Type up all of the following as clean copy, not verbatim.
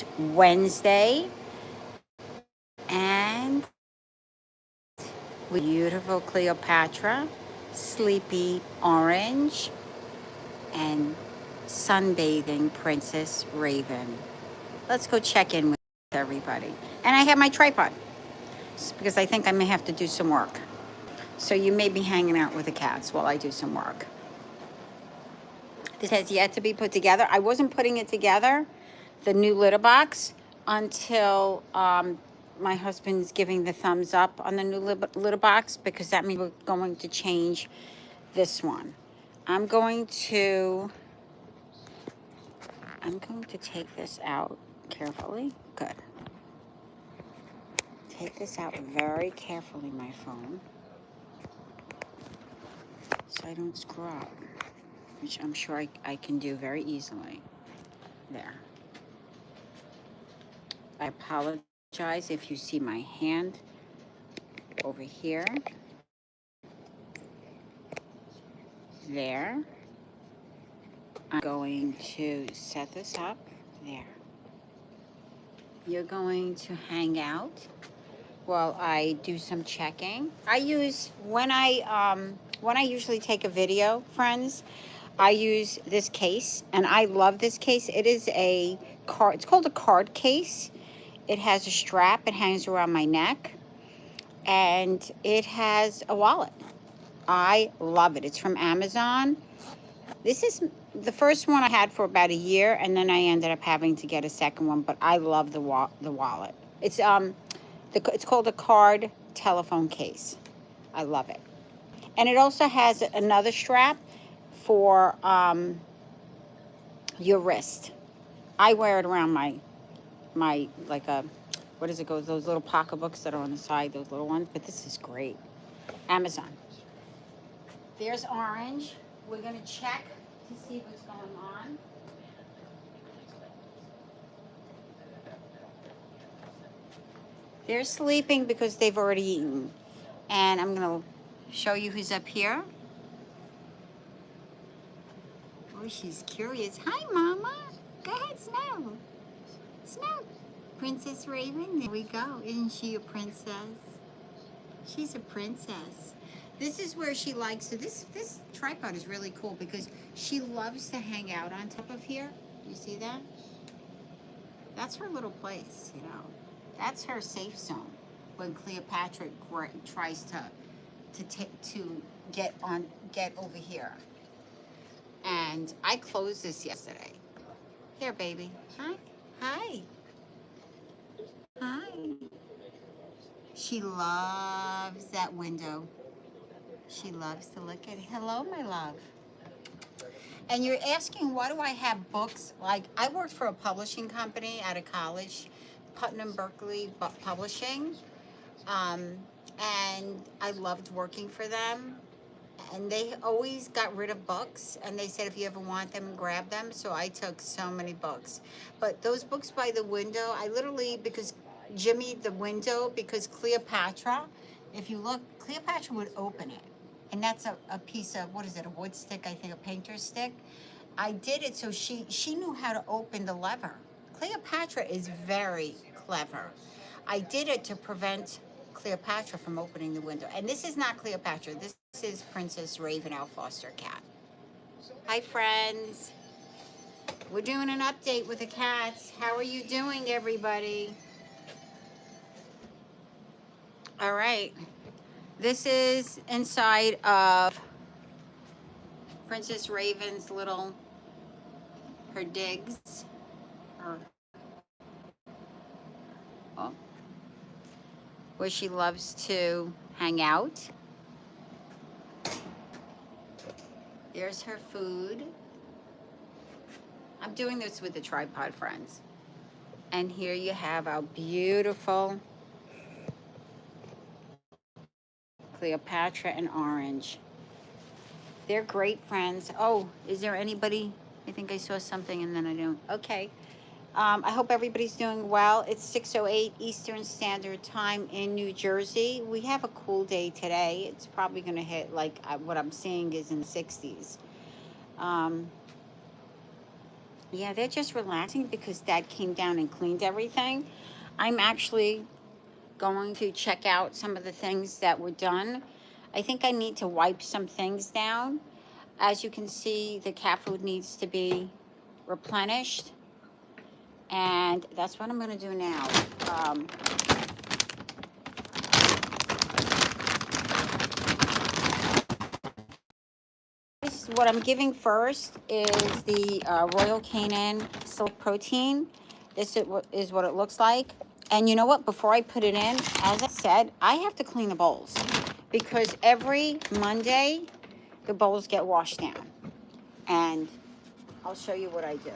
It's Wednesday, and beautiful Cleopatra, sleepy orange, and sunbathing Princess Raven. Let's go check in with everybody. And I have my tripod because I think I may have to do some work. So you may be hanging out with the cats while I do some work. This has yet to be put together. I wasn't putting it together, the new litter box, until my husband's giving the thumbs up on the new litter box, because that means we're going to change this one. I'm going to take this out carefully. Good. Take this out very carefully, my phone, so I don't screw up, which I'm sure I can do very easily. There. I apologize if you see my hand over here. There. I'm going to set this up. There. You're going to hang out while I do some checking. I use, when I usually take a video, friends, I use this case, and I love this case. It is a card, it's called a card case. It has a strap, it hangs around my neck, and it has a wallet. I love it. It's from Amazon. This is the first one I had for about a year, and then I ended up having to get a second one, but I love the wallet. It's called a card telephone case. I love it. And it also has another strap for your wrist. I wear it around my like a, what does it go, those little pocketbooks that are on the side, those little ones, but this is great. Amazon. There's Orange. We're going to check to see what's going on. They're sleeping because they've already eaten. And I'm going to show you who's up here. Oh, she's curious. Hi, Mama. Go ahead, Snow. Snow. Princess Raven. There we go. Isn't she a princess? She's a princess. This is where she likes to, this tripod is really cool because she loves to hang out on top of here. You see that? That's her little place, you know. That's her safe zone when Cleopatra tries to get over here. And I closed this yesterday. Here, baby. Hi. Hi. Hi. She loves that window. She loves to look at it. Hello, my love. And you're asking, why do I have books? Like, I worked for a publishing company out of college, Putnam Berkeley Publishing. And I loved working for them. And they always got rid of books. And they said, if you ever want them, grab them. So I took so many books. But those books by the window, I literally, because Jimmy the window, because Cleopatra, if you look, Cleopatra would open it. And that's a piece of, what is it, a wood stick, I think, a painter's stick. I did it so she knew how to open the lever. Cleopatra is very clever. I did it to prevent Cleopatra from opening the window. And this is not Cleopatra. This is Princess Raven, our foster cat. Hi, friends. We're doing an update with the cats. How are you doing, everybody? All right. This is inside of Princess Raven's her digs. Where she loves to hang out. There's her food. I'm doing this with the tripod, friends. And here you have our beautiful Cleopatra and Orange. They're great friends. Oh, is there anybody? I think I saw something and then I don't. Okay. I hope everybody's doing well. It's 6:08 Eastern Standard Time in New Jersey. We have a cool day today. It's probably going to hit, like, what I'm seeing is in the 60s. Yeah, they're just relaxing because Dad came down and cleaned everything. I'm actually going to check out some of the things that were done. I think I need to wipe some things down. As you can see, the cat food needs to be replenished, and that's what I'm going to do now. Um, what I'm giving first is the Royal Canin Select Protein. This is what it looks like. And you know what? Before I put it in, as I said, I have to clean the bowls because every Monday the bowls get washed down. And I'll show you what I do.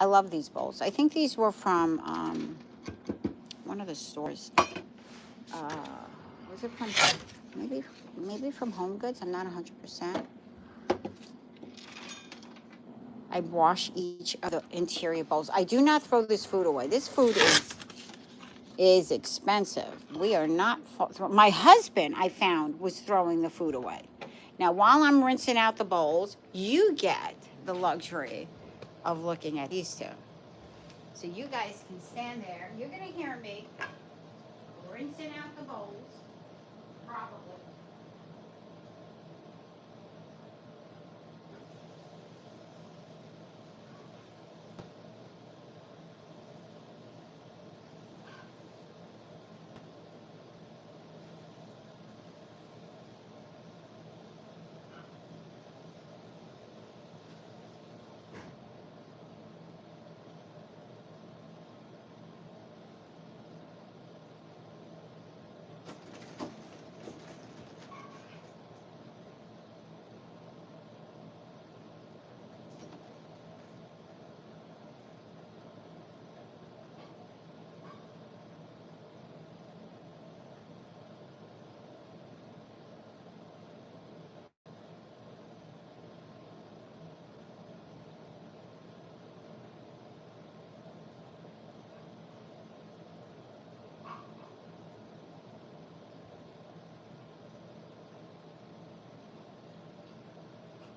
I love these bowls. I think these were from one of the stores. Was it from maybe from Home Goods? I'm not 100%. I wash each of the interior bowls. I do not throw this food away. This food is expensive. We are not. My husband, I found, was throwing the food away. Now, while I'm rinsing out the bowls, you get the luxury of looking at these two. So you guys can stand there. You're going to hear me rinsing out the bowls, probably.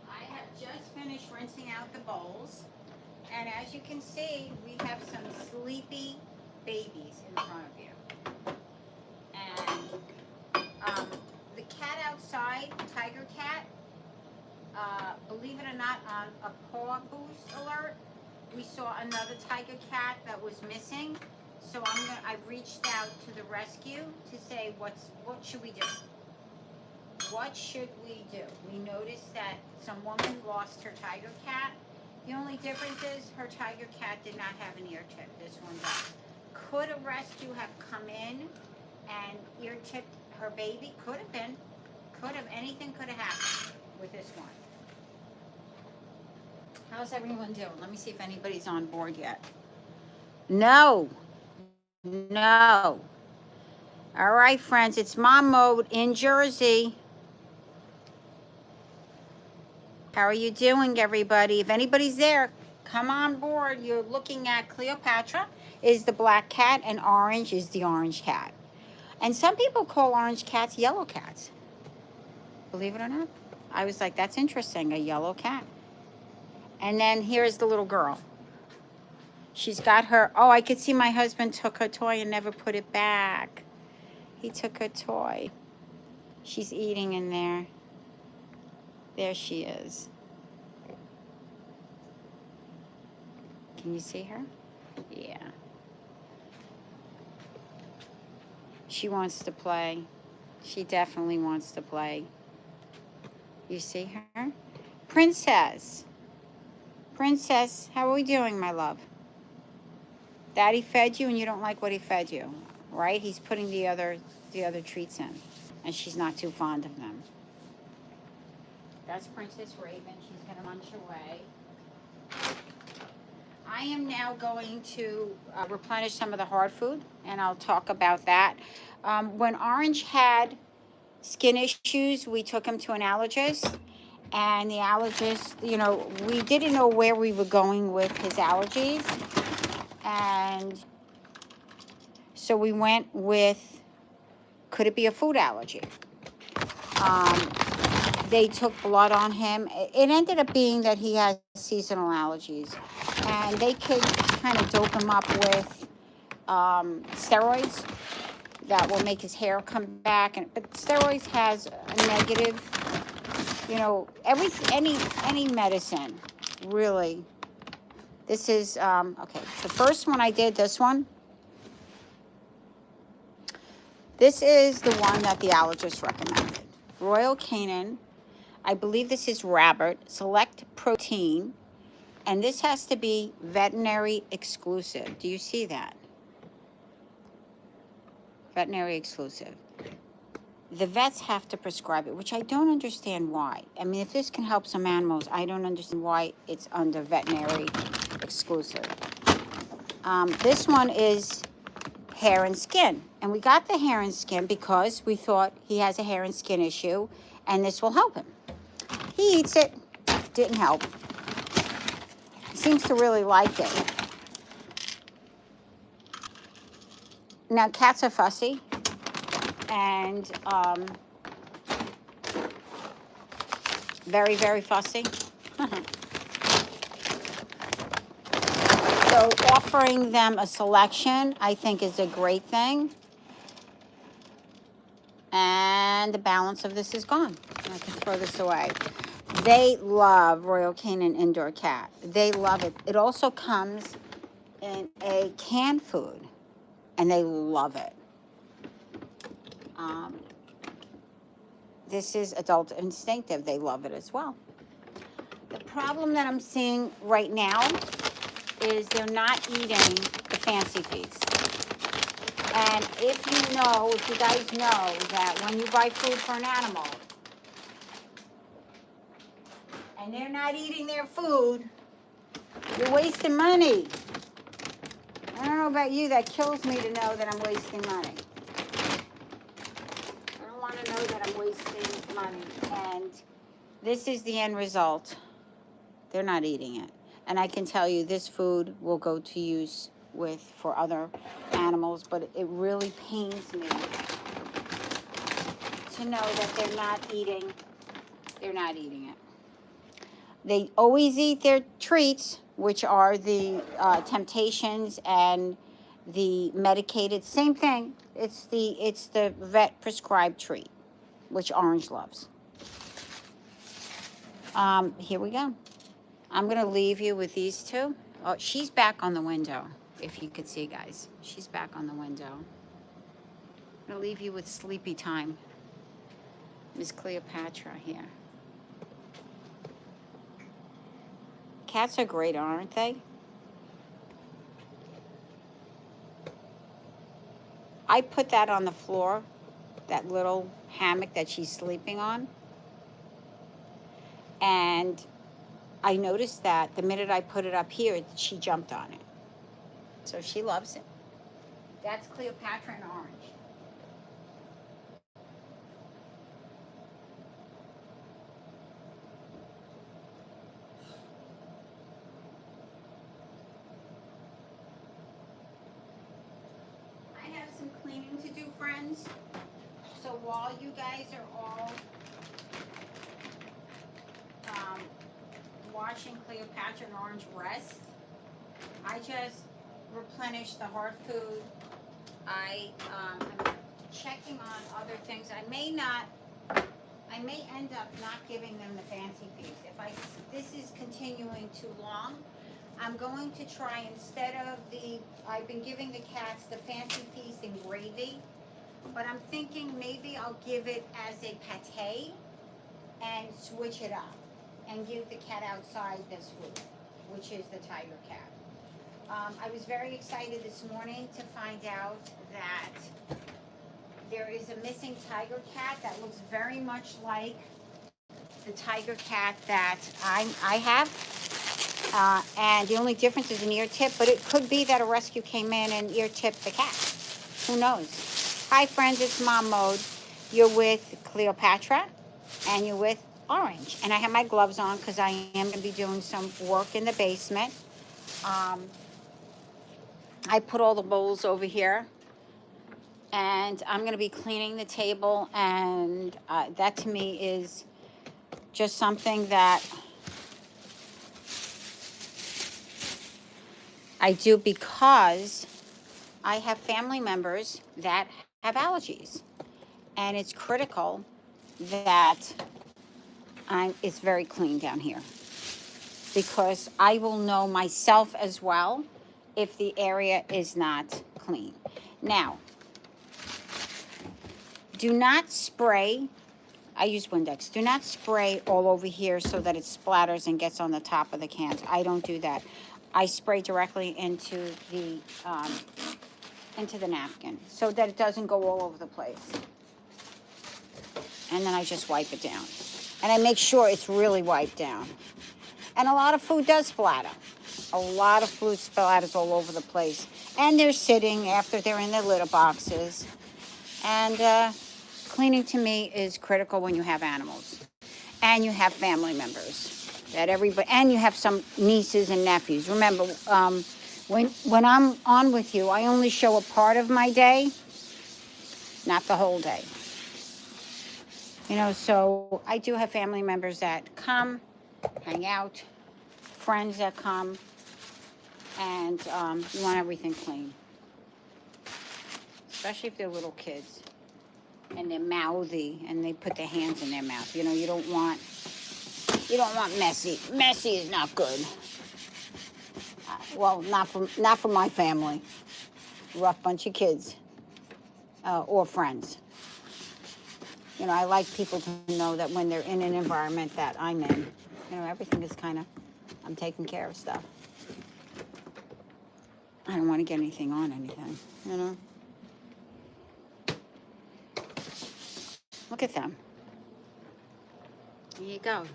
I have just finished rinsing out the bowls. And as you can see, we have some sleepy babies in front of you. And the cat outside, Tiger Cat, believe it or not, on a paw boost alert, we saw another Tiger Cat that was missing. So I've reached out to the rescue to say, what should we do? What should we do? We noticed that some woman lost her Tiger Cat. The only difference is her Tiger Cat did not have an ear tip. This one does. Could a rescue have come in and ear tipped her baby? Could have been. Could have. Anything could have happened with this one. How's everyone doing? Let me see if anybody's on board yet. No. No. All right, friends. It's mom mode in Jersey. How are you doing, everybody? If anybody's there, come on board. You're looking at Cleopatra is the black cat and orange is the orange cat. And some people call orange cats yellow cats. Believe it or not. I was like, that's interesting, a yellow cat. And then here's the little girl. She's got her, oh, I could see my husband took her toy and never put it back. He took her toy. She's eating in there. There she is. Can you see her? Yeah. She wants to play. She definitely wants to play. You see her? Princess. Princess, how are we doing, my love? Daddy fed you and you don't like what he fed you, right? He's putting the other treats in, and she's not too fond of them. That's Princess Raven. She's going to munch away. I am now going to replenish some of the hard food, and I'll talk about that. When Orange had skin issues, we took him to an allergist, and the allergist, you know, we didn't know where we were going with his allergies, and so we went with, could it be a food allergy? they took blood on him. It ended up being that he has seasonal allergies, and they could kind of dope him up with steroids that will make his hair come back. But steroids has a negative, you know, any medicine, really. This is, okay, the first one I did, this one. This is the one that the allergist recommended. Royal Canin. I believe this is rabbit, select protein, and this has to be veterinary exclusive. Do you see that? Veterinary exclusive. The vets have to prescribe it, which I don't understand why. I mean, if this can help some animals, I don't understand why it's under veterinary exclusive. This one is hair and skin. And we got the hair and skin because we thought he has a hair and skin issue, and this will help him. He eats it. Didn't help. He seems to really like it. Now, cats are fussy. And very, very fussy. So offering them a selection, I think, is a great thing. And the balance of this is gone. I can throw this away. They love Royal Canin Indoor Cat. They love it. It also comes in a canned food, and they love it. This is Adult Instinctive. They love it as well. The problem that I'm seeing right now is they're not eating the fancy feast. And if you guys know that when you buy food for an animal and they're not eating their food, you're wasting money. I don't know about you, that kills me to know that I'm wasting money. I don't want to know that I'm wasting money. And this is the end result. They're not eating it. And I can tell you this food will go to use for other animals, but it really pains me to know that they're not eating it. They always eat their treats, which are the Temptations and the medicated, same thing. It's the vet prescribed treat, which Orange loves. Here we go. I'm going to leave you with these two. Oh, she's back on the window, if you could see, guys. She's back on the window. I'm going to leave you with sleepy time. Miss Cleopatra here. Cats are great, aren't they? I put that on the floor, that little hammock that she's sleeping on. And I noticed that the minute I put it up here, she jumped on it. So she loves it. That's Cleopatra and Orange. I have some cleaning to do, friends. So while you guys are all watching Cleopatra and Orange rest, I just replenished the hard food. I'm checking on other things. I may end up not giving them the fancy feast. This is continuing too long, I'm going to try, instead of I've been giving the cats the fancy feast and gravy, but I'm thinking maybe I'll give it as a pate and switch it up and give the cat outside this food, which is the tiger cat. I was very excited this morning to find out that there is a missing tiger cat that looks very much like the tiger cat that I have. And the only difference is an ear tip, but it could be that a rescue came in and ear tipped the cat. Who knows? Hi friends, it's Mom Mode. You're with Cleopatra and you're with Orange. And I have my gloves on because I am going to be doing some work in the basement. I put all the bowls over here. And I'm going to be cleaning the table, and that to me is just something that I do because I have family members that have allergies. And it's critical that it's very clean down here, because I will know myself as well if the area is not clean. Now, do not spray. I use Windex. Do not spray all over here so that it splatters and gets on the top of the cans. I don't do that. I spray directly into the napkin so that it doesn't go all over the place. And then I just wipe it down. And I make sure it's really wiped down. And a lot of food does splatter. A lot of food splatters all over the place. And they're sitting after they're in their litter boxes. And cleaning to me is critical when you have animals. And you have family members. And you have some nieces and nephews. Remember, when I'm on with you, I only show a part of my day, not the whole day. You know, so I do have family members that come, hang out, friends that come, and you want everything clean. Especially if they're little kids and they're mouthy and they put their hands in their mouth. You know, you don't want messy. Messy is not good. Well, not for my family. Rough bunch of kids or friends. You know, I like people to know that when they're in an environment that I'm in, you know, everything is I'm taking care of stuff. I don't want to get anything on anything, you know. Look at them. There you go.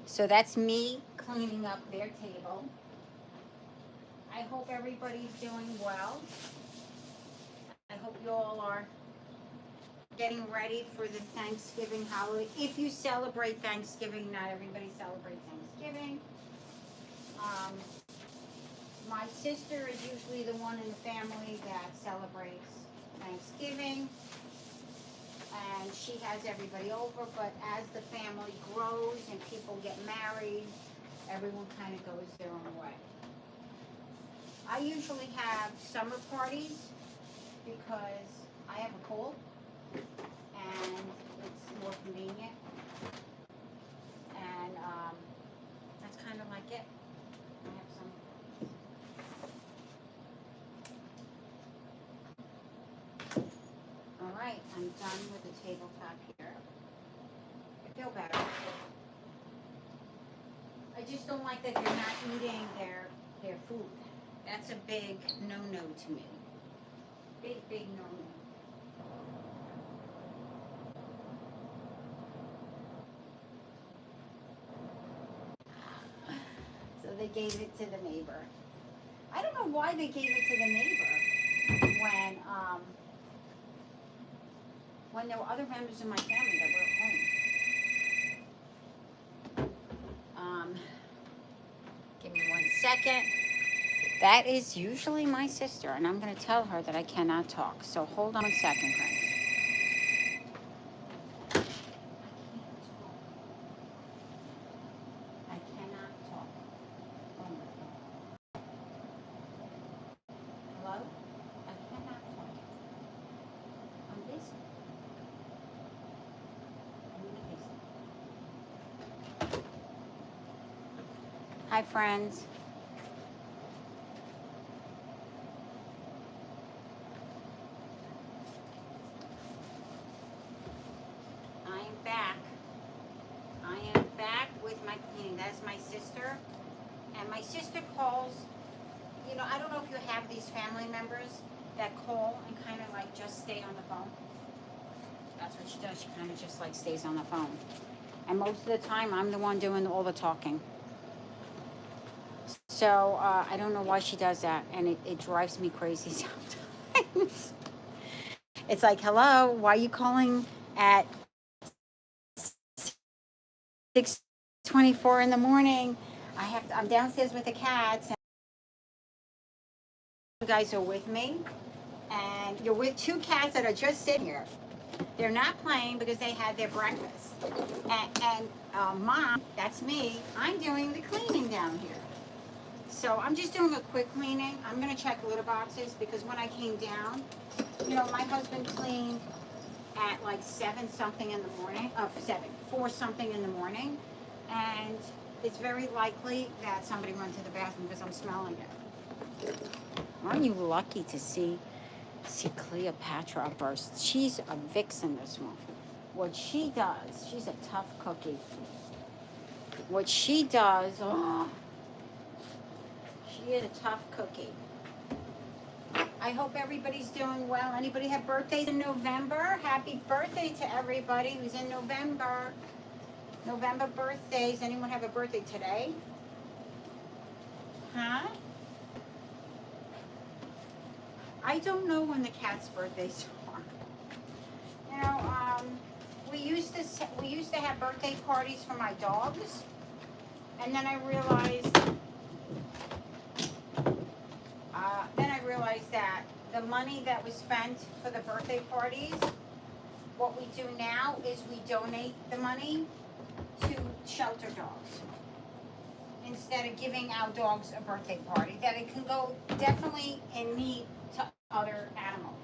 So that's me cleaning up their table. I hope everybody's doing well. I hope you all are getting ready for the Thanksgiving holiday. If you celebrate Thanksgiving, not everybody celebrates Thanksgiving. My sister is usually the one in the family that celebrates Thanksgiving, and she has everybody over, but as the family grows and people get married, everyone kind of goes their own way. I usually have summer parties because I have a pool and it's more convenient, and that's kind of like it. I have some. All right, I'm done with the tabletop here. I feel better. I just don't like that they're not eating their food. That's a big no-no to me. Big no-no. So they gave it to the neighbor. I don't know why they gave it to the neighbor when there were other members of my family that were at home. Give me 1 second. That is usually my sister, and I'm going to tell her that I cannot talk. So hold on 1 second, friends. I cannot talk. Oh my God. Hello? I cannot talk. I'm busy. I'm really busy. Hi, friends. That's my sister, and my sister calls, you know, I don't know if you have these family members that call and kind of like just stay on the phone. That's what she does. She kind of just like stays on the phone, and most of the time I'm the one doing all the talking. So I don't know why she does that, and it drives me crazy sometimes. It's like, hello, why are you calling at 6:24 in the morning? I'm downstairs with the cats, and you guys are with me, and you're with two cats that are just sitting here. They're not playing because they had their breakfast. And Mom, that's me, I'm doing the cleaning down here. So I'm just doing a quick cleaning. I'm going to check litter boxes because when I came down, you know, my husband cleaned at like 7 something in the morning, 4 something in the morning. And it's very likely that somebody went to the bathroom because I'm smelling it. Aren't you lucky to see Cleopatra burst? She's a vixen, this one. What she does, she's a tough cookie. What she does, oh, she is a tough cookie. I hope everybody's doing well. Anybody have birthdays in November? Happy birthday to everybody who's in November. November birthdays. Anyone have a birthday today? Huh? I don't know when the cat's birthdays are. You know, we used to have birthday parties for my dogs, and then I realized that the money that was spent for the birthday parties, what we do now is we donate the money to shelter dogs instead of giving our dogs a birthday party. That it can go definitely in need to other animals.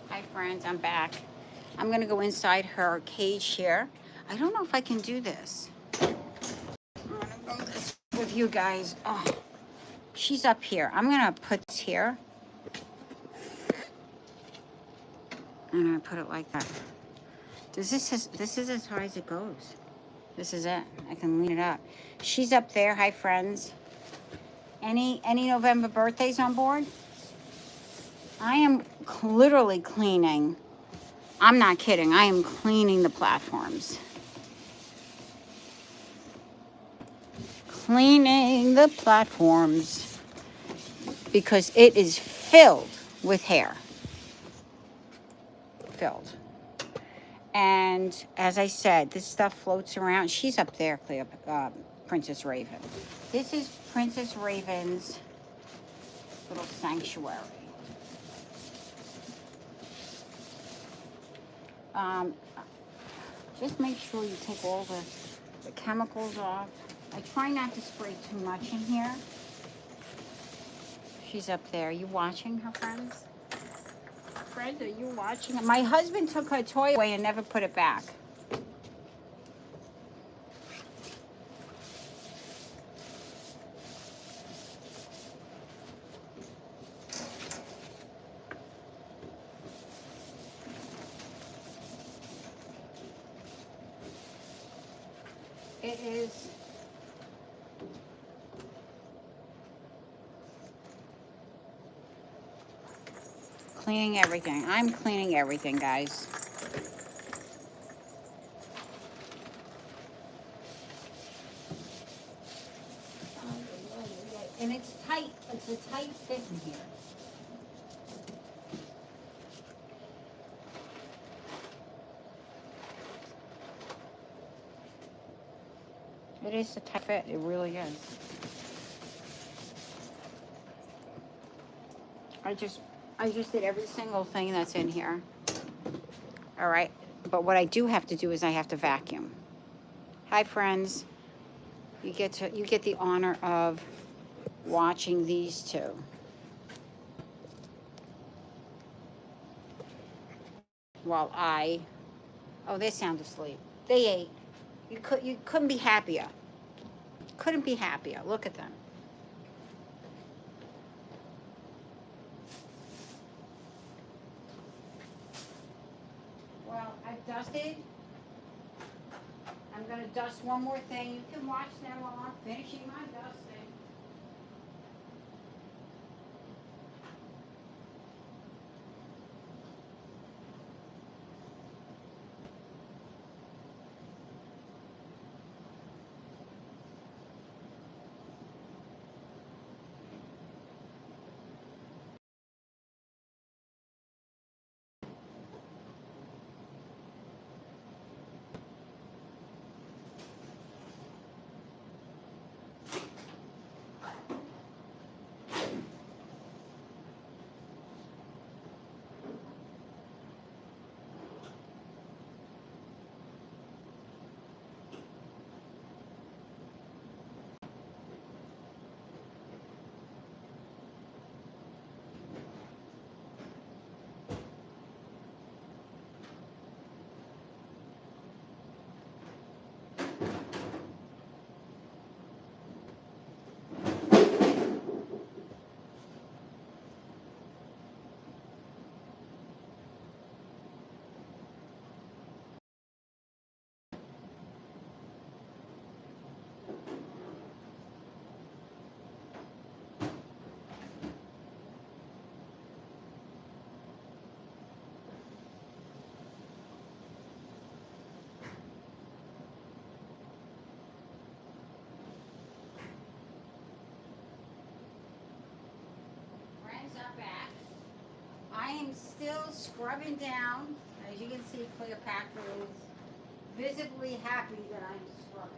Hi friends, I'm back. I'm gonna go inside her cage here. I don't know if I can do this. I'm gonna go this with you guys. Oh, she's up here. I'm gonna put this here. I'm gonna put it like that. This is as high as it goes. This is it. I can lean it up. She's up there. Hi friends. Any November birthdays on board? I am literally cleaning. I'm not kidding. I am cleaning the platforms. Cleaning the platforms because it is filled with hair. Filled. And as I said, this stuff floats around. She's up there, Princess Raven. This is Princess Raven's little sanctuary. Just make sure you take all the chemicals off. I try not to spray too much in here. She's up there. Are you watching her, friends? Friend, are you watching? My husband took her toy away and never put it back. It is cleaning everything. I'm cleaning everything, guys. And it's tight. It's a tight fit in here. It is a tight fit. It really is. I just did every single thing that's in here. All right. But what I do have to do is I have to vacuum. Hi, friends. You get the honor of watching these two. While they're sound asleep. They ate. You couldn't be happier. Couldn't be happier. Look at them. Well, I've dusted. I'm going to dust one more thing. You can watch them while I'm finishing my dusting. am still scrubbing down. As you can see, Cleopatra is visibly happy that I'm scrubbing.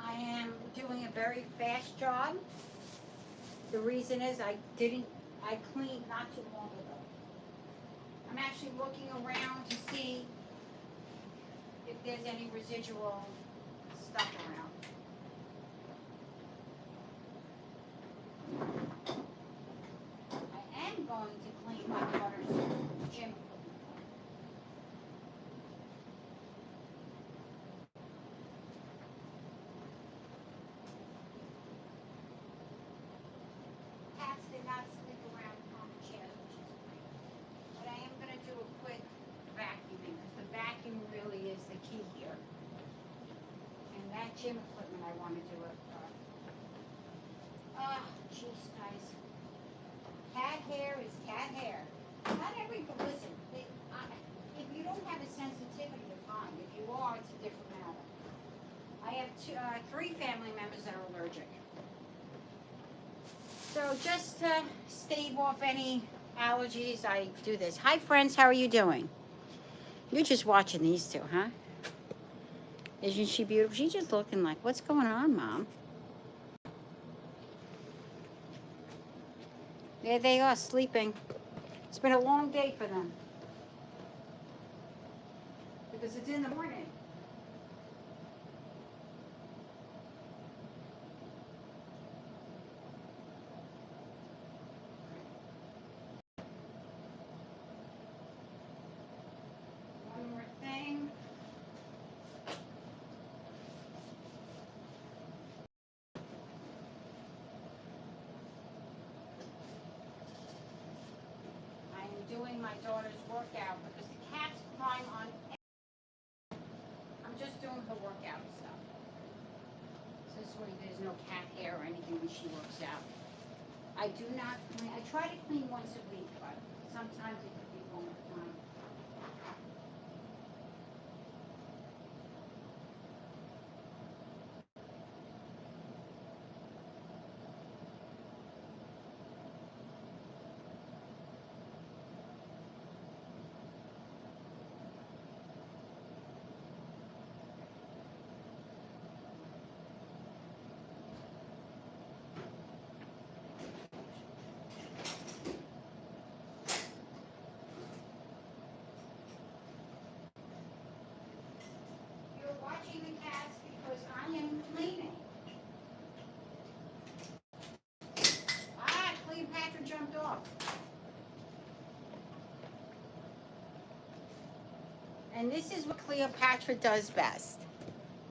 I am doing a very fast job. The reason is I cleaned not too long ago. I'm actually looking around to see if there's any residual stuff around. I am going to clean my daughter's gym. Cats did not sleep around on the chairs, which is great. But I am going to do a quick vacuuming because the vacuum really is the key here. And that gym equipment I want to do it. Jeez, guys. Cat hair is cat hair. Not everybody, listen, if you don't have a sensitivity, you're fine. If you are, it's a different matter. I have 3 family members that are allergic. So just to stave off any allergies, I do this. Hi, friends. How are you doing? You're just watching these two, huh? Isn't she beautiful? She's just looking like, what's going on, Mom? There they are, sleeping. It's been a long day for them. Because it's in the morning. One more thing. I am doing my daughter's workout because the cats climb on. I'm just doing her workout stuff. So this way there's no cat hair or anything when she works out. I do not clean. I try to clean once a week, but sometimes it could be one more time. You're watching the cats because I am cleaning. Cleopatra jumped off. And this is what Cleopatra does best.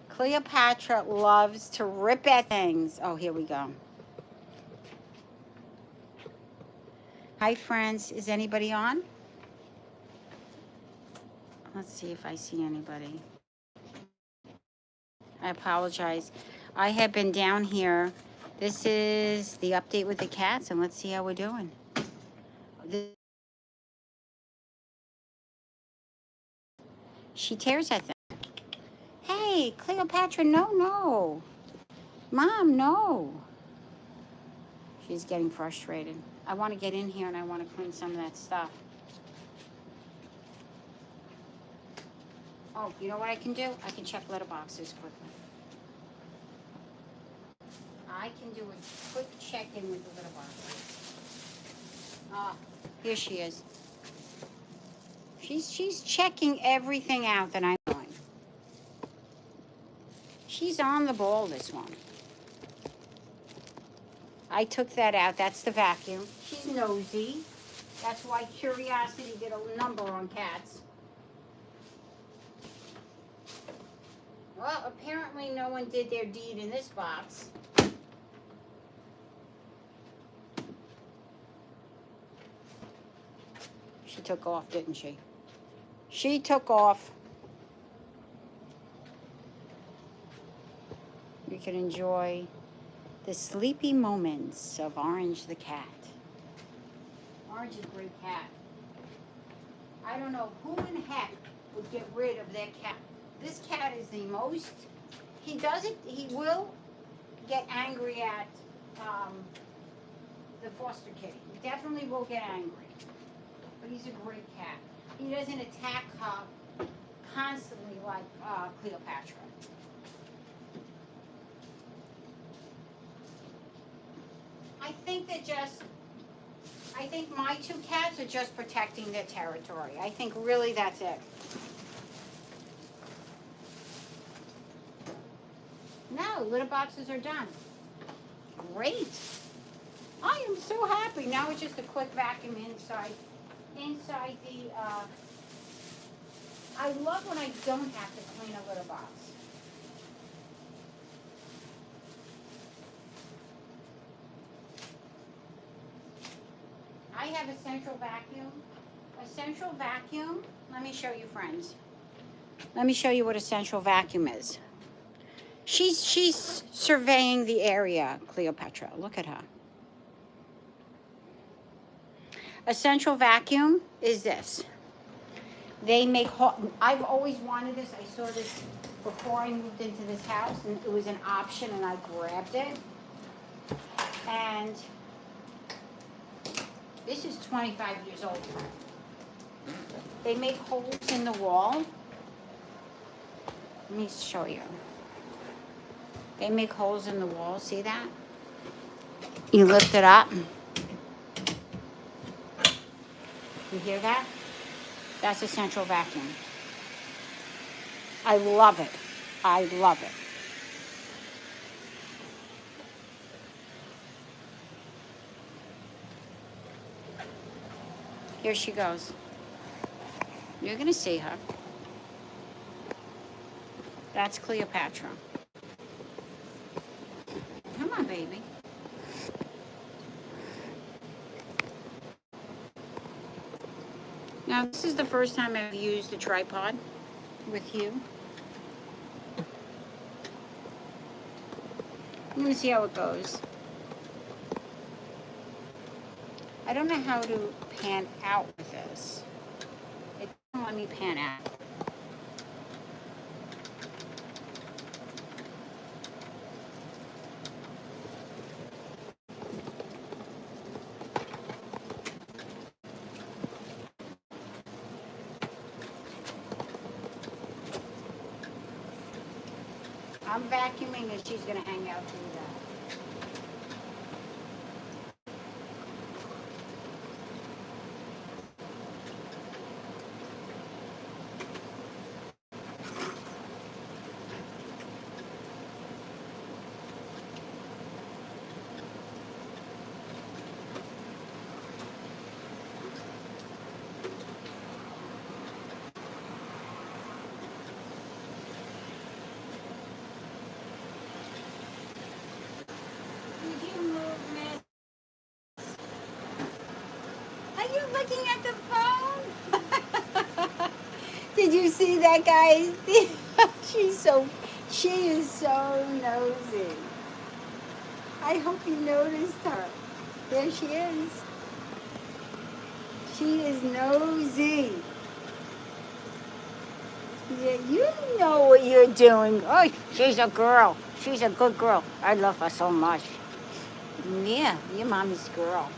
Cleopatra loves to rip at things. Oh, here we go. Hi, friends. Is anybody on? Let's see if I see anybody. I apologize. I have been down here. This is the update with the cats, and let's see how we're doing. She tears at them. Hey, Cleopatra, no, no. Mom, no. She's getting frustrated. I want to get in here and I want to clean some of that stuff. Oh, you know what I can do? I can check litter boxes quickly. I can do a quick check-in with the litter boxes. Ah, here she is. She's checking everything out that I'm doing. She's on the ball, this one. I took that out. That's the vacuum. She's nosy. That's why curiosity did a number on cats. Well, apparently no one did their deed in this box. She took off, didn't she? She took off. You can enjoy the sleepy moments of Orange the cat. Orange is a great cat. I don't know who in heck would get rid of their cat. This cat is the most, he will get angry at the foster kitty. He definitely will get angry. But he's a great cat. He doesn't attack her constantly like Cleopatra. I think my two cats are just protecting their territory. I think really that's it. No, litter boxes are done. Great. I am so happy. Now it's just a quick vacuum inside the, I love when I don't have to clean a litter box. I have a central vacuum. A central vacuum, let me show you, friends. Let me show you what a central vacuum is. She's surveying the area, Cleopatra. Look at her. A central vacuum is this. They make, I've always wanted this. I saw this before I moved into this house, and it was an option, and I grabbed it. And this is 25 years old. They make holes in the wall. Let me show you. They make holes in the wall, see that? You lift it up. You hear that? That's a central vacuum. I love it. I love it. Here she goes. You're gonna see her. That's Cleopatra. Come on, baby. Now, this is the first time I've used a tripod with you. I'm gonna see how it goes. I don't know how to pan out with this. It doesn't let me pan out. I'm vacuuming and she's gonna hang out through that. Looking at the phone. Did you see that, guys? She is so nosy. I hope you noticed her. There she is. She is nosy. Yeah, you know what you're doing. Oh, she's a girl. She's a good girl. I love her so much. Yeah, your mommy's girl.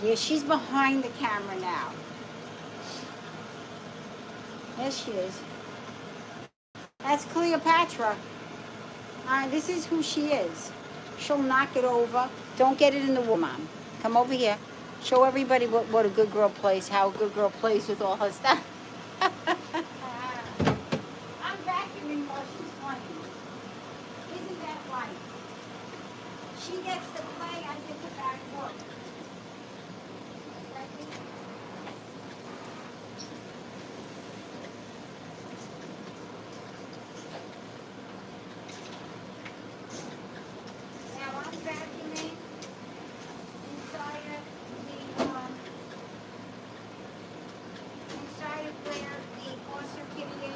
Yeah, she's behind the camera now. Yes, she is. That's Cleopatra. This is who she is. She'll knock it over. Don't get it in the wall, Mom. Come over here. Show everybody what a good girl plays, how a good girl plays with all her stuff. I'm vacuuming while she's playing. Isn't that right? She gets to play, I get to back work. Now I'm vacuuming inside of where the foster kitty is.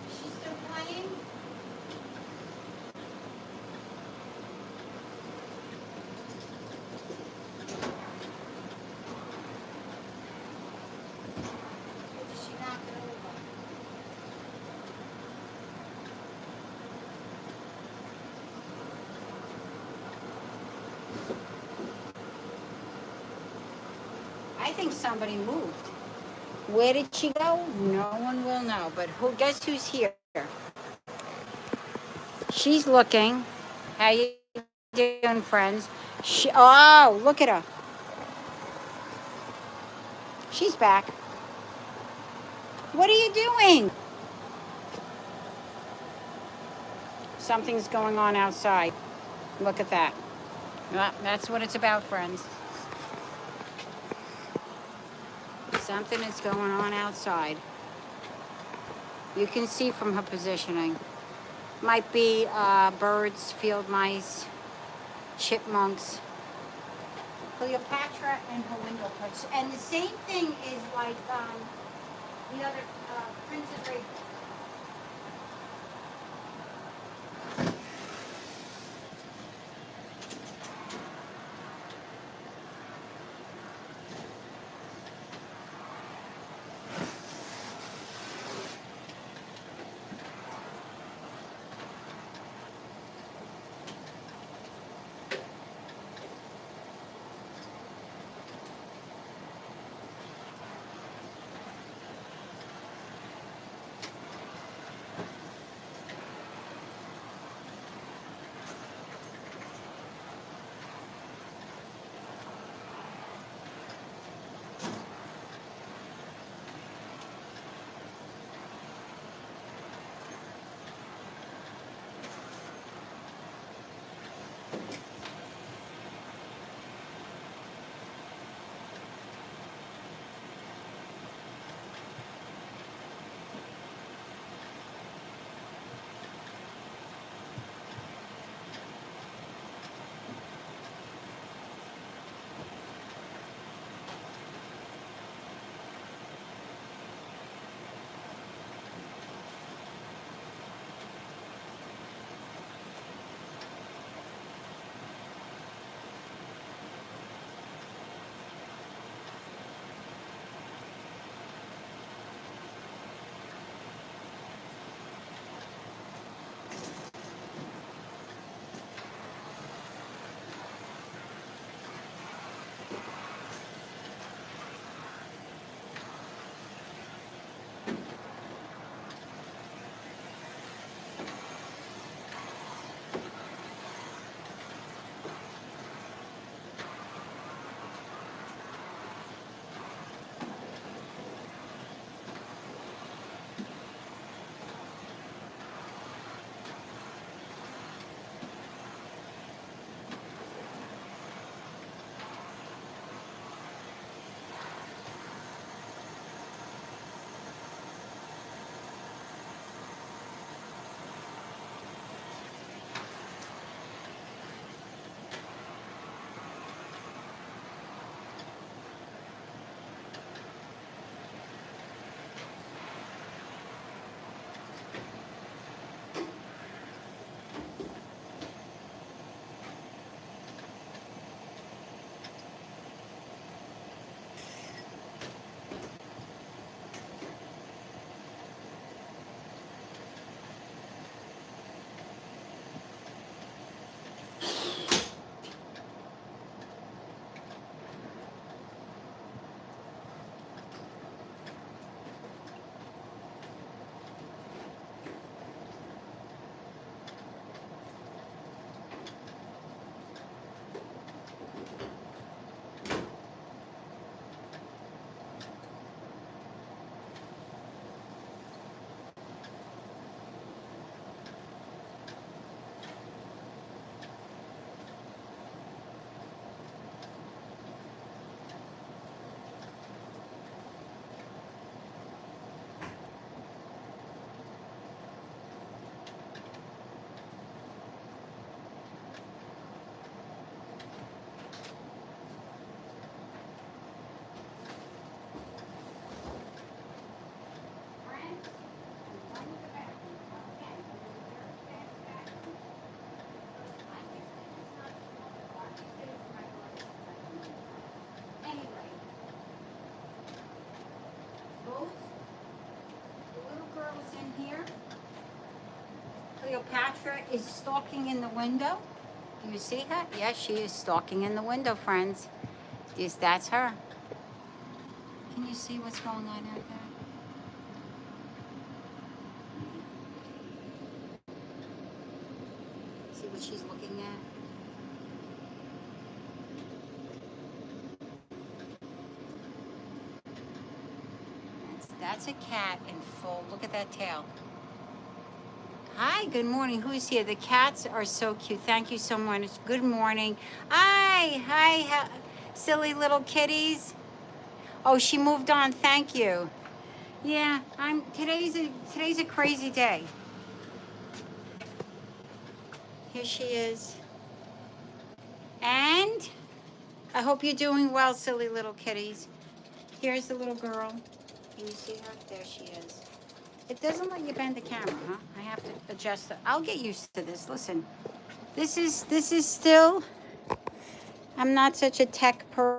She's still playing? Or did she knock it over? I think somebody moved. Where did she go? No one will know. But guess who's here? She's looking. How you doing, friends? Oh, look at her. She's back. What are you doing? Something's going on outside. Look at that. Yeah, that's what it's about, friends. Something is going on outside. You can see from her positioning. Might be birds, field mice, chipmunks. Cleopatra and her window perch. And the same thing is like the other Princess Raven. here. Cleopatra is stalking in the window. Do you see her? Yes, she is stalking in the window, friends. Yes, that's her. Can you see what's going on out there? See what she's looking at? That's a cat in full. Look at that tail. Hi, good morning. Who's here? The cats are so cute. Thank you so much. Good morning. Hi, silly little kitties. Oh, she moved on. Thank you. Yeah, today's a crazy day. Here she is. And I hope you're doing well, silly little kitties. Here's the little girl. Can you see her? There she is. It doesn't let you bend the camera, huh? I have to adjust it. I'll get used to this. Listen, this is still, I'm not such a tech person.